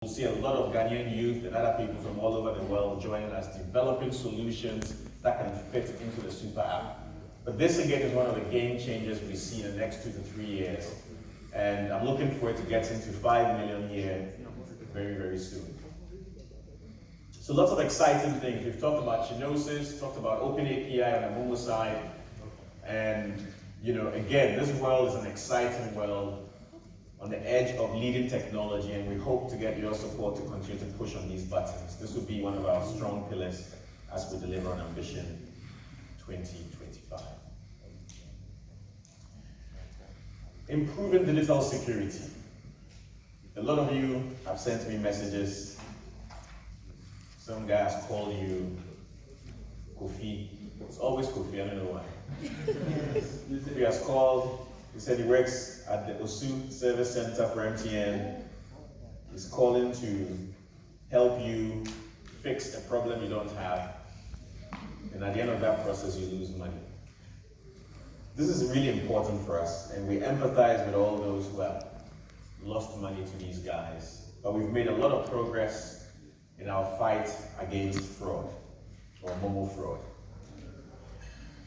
We'll see a lot of Ghanaian youth and other people from all over the world joining us, developing solutions that can fit into the super app. But this again is one of the game changers we see in the next 2 to 3 years. And I'm looking for it to get into 5 million here very, very soon. So lots of exciting things. We've talked about Chinosis, talked about Open API on the Momo side. And again, this world is an exciting world on the edge of leading technology, and we hope to get your support to continue to push on these buttons. This will be one of our strong pillars as we deliver on Ambition 2025. Improving digital security. A lot of you have sent me messages. Some guys call you Kofi. It's always Kofi, I don't know why. Kofi has called. He said he works at the Osu Service Center for MTN. He's calling to help you fix a problem you don't have. And at the end of that process, you lose money. This is really important for us, and we empathize with all those who have lost money to these guys. But we've made a lot of progress in our fight against fraud, or Momo fraud.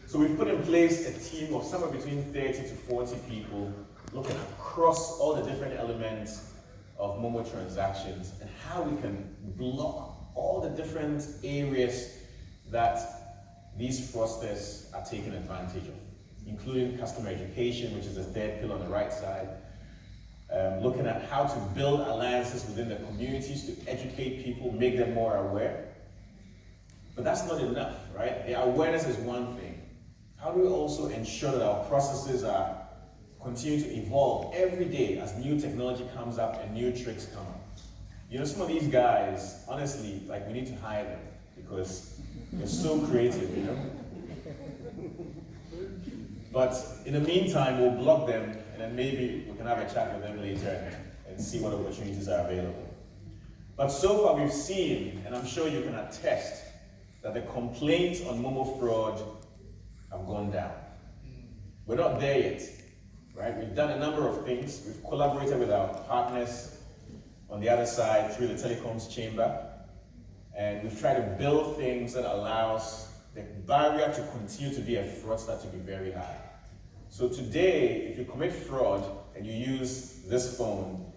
So we've put in place a team of somewhere between 30 to 40 people looking across all the different elements of Momo transactions and how we can block all the different areas that these fraudsters are taking advantage of, including customer education, which is the third pillar on the right side, looking at how to build alliances within the communities to educate people, make them more aware. But that's not enough, right? The awareness is one thing. How do we also ensure that our processes are continue to evolve every day as new technology comes up and new tricks come up? Some of these guys, honestly, we need to hire them because they're so creative, But in the meantime, we'll block them and then maybe we can have a chat with them later and see what opportunities are available. But so far we've seen, and I'm sure you can attest, that the complaints on Momo fraud have gone down. We're not there yet, right? We've done a number of things. We've collaborated with our partners on the other side through the telecoms chamber, and we've tried to build things that allows the barrier to continue to be a fraudster to be very high. So today, if you commit fraud and you use this phone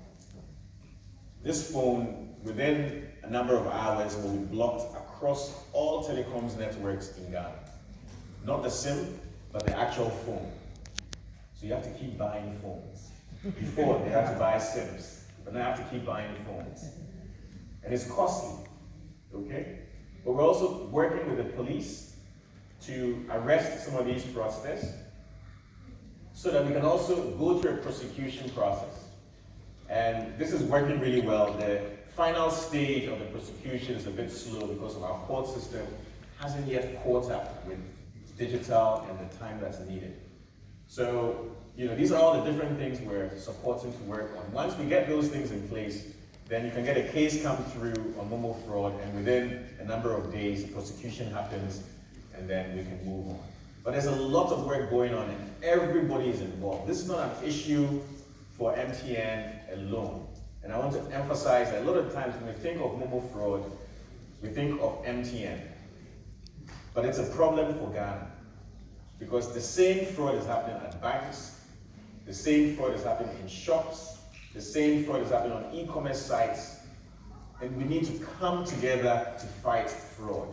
within a number of hours will be blocked across all telecoms networks in Ghana. Not the SIM, but the actual phone. So you have to keep buying phones. Before, they had to buy SIMs, but now you have to keep buying phones. And it's costly, okay? But we're also working with the police to arrest some of these fraudsters so that we can also go through a prosecution process. And this is working really well. The final stage of the prosecution is a bit slow because of our court system hasn't yet caught up with digital and the time that's needed. So, these are all the different things we're supporting to work on. Once we get those things in place, then you can get a case come through on Momo fraud, and within a number of days, prosecution happens, and then we can move on. But there's a lot of work going on, and everybody is involved. This is not an issue for MTN alone. And I want to emphasize that a lot of times when we think of Momo fraud, we think of MTN. But it's a problem for Ghana because the same fraud is happening at banks, the same fraud is happening in shops, the same fraud is happening on e-commerce sites, and we need to come together to fight fraud.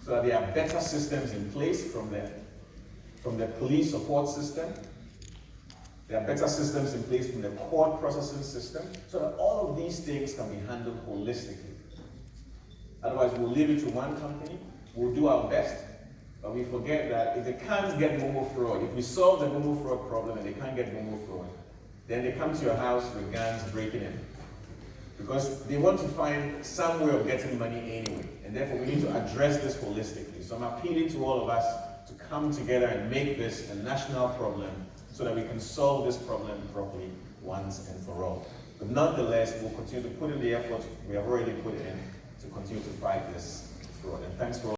So that there are better systems in place from the police support system, there are better systems in place from the court processing system, so that all of these things can be handled holistically. Otherwise, we'll leave it to one company. We'll do our best, but we forget that if they can't get Momo fraud, if we solve the Momo fraud problem and they can't get Momo fraud, then they come to your house with guns breaking in. Because they want to find some way of getting money anyway, and therefore we need to address this holistically. So I'm appealing to all of us to come together and make this a national problem so that we can solve this problem properly once and for all. But nonetheless, we'll continue to put in the effort we have already put in to continue to fight this fraud. And thanks for